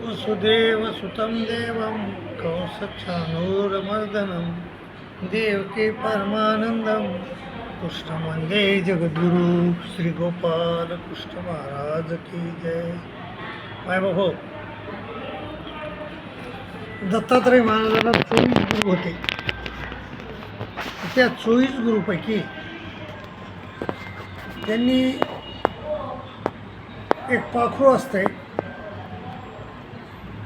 वसुदेवसुतं देवं कंसचाणूरमर्दनं देवकी परमानंदं कृष्ण वंदे जगद्गुरु श्री गोपाल कृष्ण महाराज की जय. माय बाबा, दत्तात्रय महाराजांना 24 गुरु होते. त्या 24 गुरुपैकी त्यांनी एक पाखरू असते,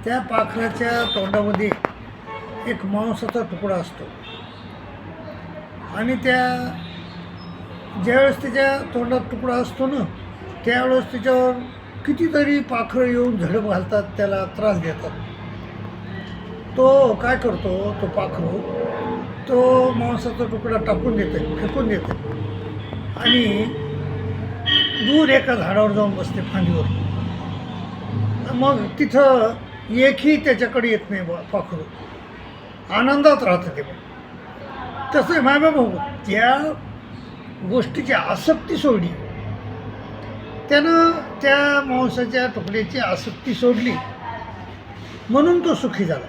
त्या पाखराच्या तोंडामध्ये एक मांसाचा तुकडा असतो आणि ज्यावेळेस त्याच्या तोंडात तुकडा असतो ना, त्यावेळेस त्याच्यावर कितीतरी पाखरं येऊन झडप घालतात, त्याला त्रास देतात. तो काय करतो, तो पाखरू तो मांसाचा तुकडा टाकून देते, फेकून देते आणि दूर एका झाडावर जाऊन बसते, फांदीवर. मग तिथं एकही त्याच्याकडे येत नाही पाखरू, आनंदात राहतं ते. तसं माय भाऊ त्या गोष्टीची आसक्ती सोडली, त्यानं त्या मांसाच्या तुकड्याची आसक्ती सोडली म्हणून तो सुखी झाला.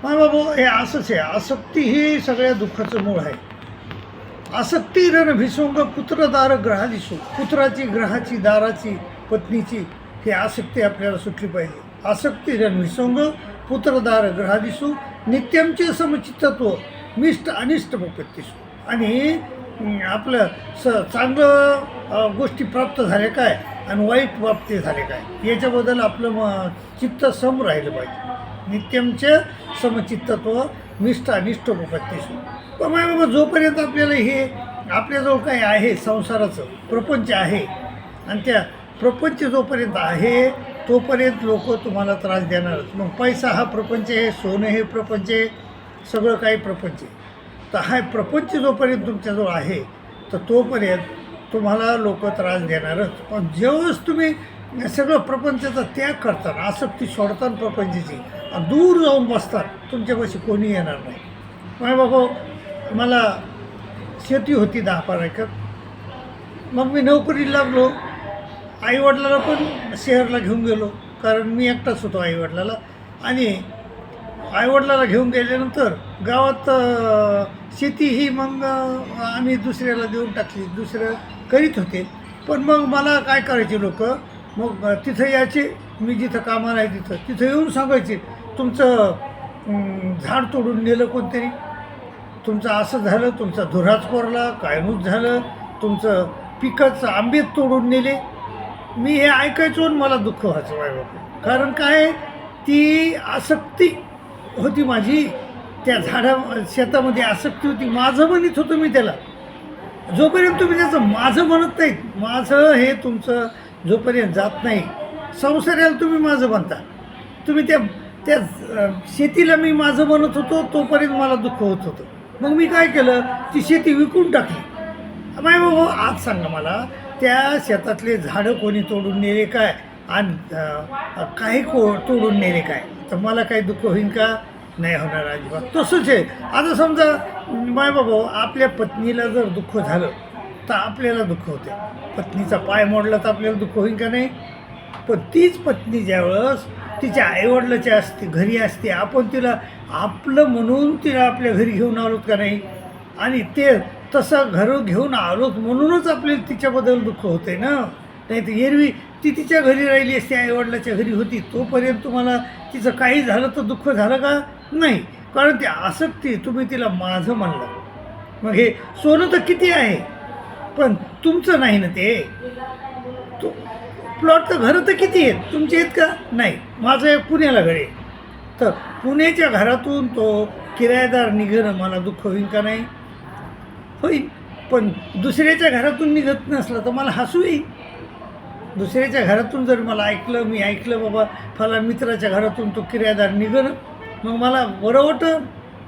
माय बाबा, हे असंच आहे. आसक्ती ही सगळ्या दुःखाचं मूळ आहे. आसक्ती रण भिसंग पुत्रदार ग्रहादिसू, पुत्राची, ग्रहाची, दाराची, पत्नीची ही आसक्ती आपल्याला सुटली पाहिजे. आसक्ती रण भिसंग पुत्रदार ग्रहादिसू नित्यमचे समचित्तत्व मिष्ट अनिष्ट पत्तीसू. आणि आपलं चांगलं गोष्टी प्राप्त झाल्या काय आणि वाईट बाबतीत झाले काय याच्याबद्दल आपलं चित्त सम राहिलं पाहिजे. नित्यमचे समचित्तत्व मिष्ट अनिष्ट पत्तीसू. पण माय बाबा, जोपर्यंत आपल्याला हे आपल्याजवळ काही आहे, संसाराचं प्रपंच आहे, आणि त्या प्रपंच जोपर्यंत आहे तोपर्यंत लोक तुम्हाला त्रास देणारच. मग पैसा हा प्रपंच आहे, सोनं हे प्रपंच आहे, सगळं काही प्रपंच आहे. तर हा प्रपंच जोपर्यंत तुमच्याजवळ आहे तर तोपर्यंत तुम्हाला लोक त्रास देणारच. पण जेव्हाच तुम्ही सगळं प्रपंचाचा त्याग करताना, आसक्ती सोडताना प्रपंचाची, दूर जाऊन बसतात, तुमच्यापाशी कोणी येणार नाही. माय बाबा, मला शेती होती 10-12 एकर. मग मी नोकरीला लागलो. आईवडिलाला पण शहरला घेऊन गेलो, कारण मी एकटाच होतो आईवडिलाला. आणि आईवडिलाला घेऊन गेल्यानंतर गावात शेती ही मग आम्ही दुसऱ्याला देऊन टाकली, दुसरं करीत होते. पण मग मला काय करायचे लोक, मग तिथं यायचे, मी जिथं कामाला आहे तिथं येऊन सांगायचे, तुमचं झाड तोडून नेलं कोणतरी, तुमचं असं झालं, तुमचा धुराच कोरला, कायमूच झालं, तुमचं पिकाचं आंबे तोडून नेले. मी हे ऐकायचो आणि मला दुःख व्हायचं माझ्या बाबा. कारण काय, ती आसक्ती होती माझी, त्या शेतामध्ये आसक्ती होती. माझं म्हणत होतो मी त्याला. जोपर्यंत तुम्ही त्याचं माझं म्हणत नाहीत, माझं हे तुमचं जोपर्यंत जात नाही, संसाराला तुम्ही माझं म्हणता. तुम्ही त्या शेतीला मी माझं म्हणत होतो तोपर्यंत मला दुःख होत होतं. मग मी काय केलं, ती शेती विकून टाकली. माय बाबा, आज सांगा मला, त्या शेतातले झाडं कोणी तोडून नेले काय आणि काही तोडून नेले काय, तर मला काही दुःख होईल का? नाही होणार अजिबात. तसंच आहे. आता समजा माय बाबा, आपल्या पत्नीला जर दुःख झालं तर आपल्याला दुःख होते. पत्नीचा पाय मोडला तर आपल्याला दुःख होईल का? नाही. पण तीच पत्नी ज्यावेळेस तिच्या आईवडिलाच्या घरी असते, आपण तिला आपलं म्हणून तिला आपल्या घरी घेऊन आलोत का नाही, आणि ते तसं घरं घेऊन आलोत म्हणूनच आपल्याला तिच्याबद्दल दुःख होते ना. नाही तर एरवी ती तिच्या घरी राहिली असते, आईवडिलाच्या घरी होती, तोपर्यंत तुम्हाला तिचं काही झालं तर दुःख झालं का? नाही. कारण ती आसक्ती, तुम्ही तिला माझं म्हणलं. मग हे सोनं तर किती आहे, पण तुमचं नाही ना ते. प्लॉट तर घरं तर किती आहेत, तुमचे आहेत का? नाही. माझं एक पुण्याला घर आहे, तर पुण्याच्या घरातून तो किरायेदार निघणं मला दुःख होईल का? नाही होईल. पण दुसऱ्याच्या घरातून निघत नसलं तर मला हसू येईल. दुसऱ्याच्या घरातून जर मला मी ऐकलं बाबा फला मित्राच्या घरातून तो किरायेदार निघणं, मग मला बरं वाटतं,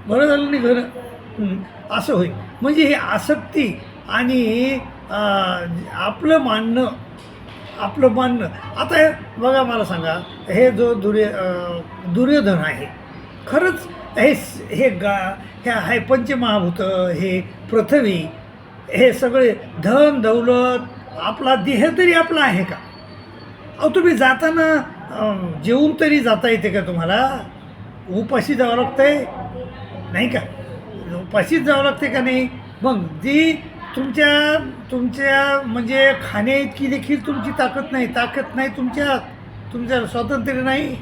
बरं झालं निघणं, असं होईल. म्हणजे ही आसक्ती आणि आपलं मानणं. आता बघा, मला सांगा, हे जो दुर्योधन आहे, खरंच हे पंचमहाभूत, हे पृथ्वी, हे सगळे धन दौलत, आपला देह तरी आपला आहे का? अहो, तुम्ही जाताना जेवून तरी जाता येते का तुम्हाला? उपाशी जावं लागतंय नाही का? उपाशीच जावं लागते का नाही? मग जी तुमच्या तुमच्या म्हणजे खाण्याइतकी देखील तुमची ताकद नाही तुमच्या स्वातंत्र्य नाही.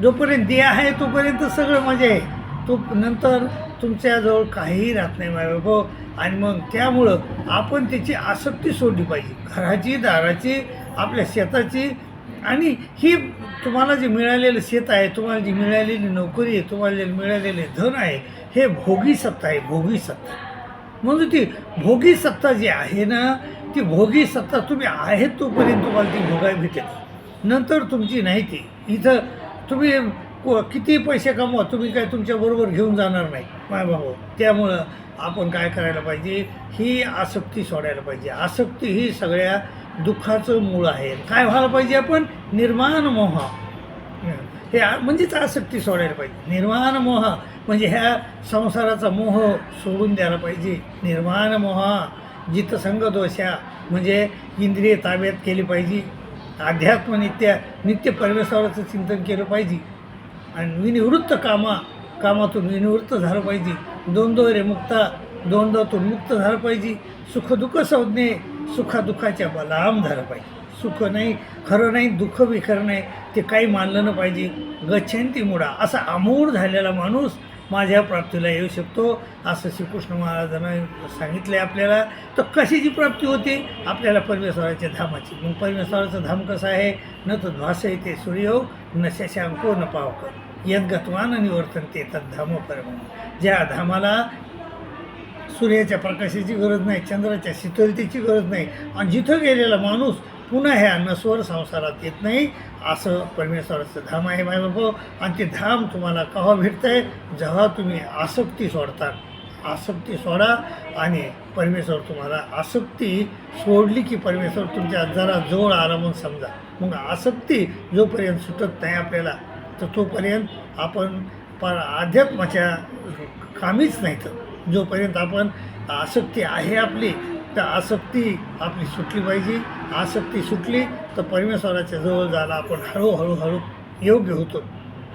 जोपर्यंत देह आहे तोपर्यंत सगळं मजा आहे. तो नंतर तुमच्याजवळ काहीही राहत नाही बाबा. आणि मग त्यामुळं आपण त्याची आसक्ती सोडली पाहिजे, घराची, दाराची, आपल्या शेताची. आणि ही तुम्हाला जे मिळालेलं शेत आहे, तुम्हाला जी मिळालेली नोकरी आहे, तुम्हाला जे मिळालेले धन आहे, हे भोगी सत्ता आहे, भोगी सत्ता. म्हणजे ती भोगी सत्ता जी आहे ना, ती भोगी सत्ता तुम्ही आहे तोपर्यंत तुम्हाला ती भोगाय भेटेल. नंतर तुमची नाही ती. इथं तुम्ही किती पैसे कमवा, तुम्ही काय तुमच्याबरोबर घेऊन जाणार नाही माय बाबा. त्यामुळं आपण काय करायला पाहिजे, ही आसक्ती सोडायला पाहिजे. आसक्ती ही सगळ्या दुःखाचं मूळ आहे. काय व्हायला पाहिजे आपण? निर्माण मोह. हे म्हणजेच आसक्ती सोडायला पाहिजे. निर्माण मोह म्हणजे ह्या संसाराचा मोह सोडून द्यायला पाहिजे. निर्माण मोह जितसंग दोषा म्हणजे इंद्रिय ताब्यात केली पाहिजे. अध्यात्म नित्य परमेश्वराचं चिंतन केलं पाहिजे. आणि विनिवृत्त कामातून विनिवृत्त झालं पाहिजे. द्वंद्वरे मुक्ता द्वंद्वातून मुक्त झालं पाहिजे. सुखदुःख संज्ञे सुखादुःखाच्या बलाम झालं पाहिजे. सुख नाही, खरं नाही, दुःख बी खरं नाही, ते काही मानलं न पाहिजे. गच्छन्ति मुडा असा अमूढ झालेला माणूस माझ्या प्राप्तीला येऊ शकतो असं श्रीकृष्ण महाराजांना सांगितलं आहे आपल्याला. तर कशाची प्राप्ती होते? आपल्याला परमेश्वराच्या धामाची. मग परमेश्वराचं धाम कसं आहे? न तर ध्वास येते सूर्यो न शशांको न पावक यद्गत्वान निवर्तनते तद्धाम परम. ज्या धामाला सूर्याच्या प्रकाशाची गरज नाही, चंद्राच्या शीतलतेची गरज नाही, आणि जिथं गेलेला माणूस पुन्हा ह्या नश्वर संसारात येत नाही, असं परमेश्वराचं धाम आहे माय बाबा. आणि ते धाम तुम्हाला केव्हा भेटतं आहे? जेव्हा तुम्ही आसक्ती सोडता. आसक्ती सोडा आणि परमेश्वर तुम्हाला. आसक्ती सोडली की परमेश्वर तुमच्या जरा जवळ आला म्हणून समजा. मग आसक्ती जोपर्यंत सुटत नाही आपल्याला, तर तोपर्यंत आपण अध्यात्माच्या कामीच नाही. तर जोपर्यंत आपण आसक्ती आहे आपली, तर आसक्ती आपली सुटली पाहिजे. आसक्ती सुटली तर परमेश्वराच्या जवळ जायला आपण हळूहळू योग्य होतो.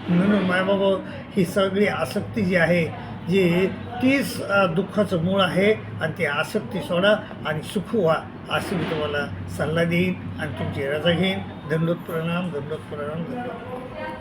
म्हणून मायबाबा ही सगळी आसक्ती जी आहे, जी तीच दुःखाचं मूळ आहे. आणि ती आसक्ती सोडा आणि सुख व्हा, अशी मी तुम्हाला सल्ला देईन आणि तुमची रजा घेईन. दंडोत प्रणाम, दंडोत प्रणाम, दंडोत.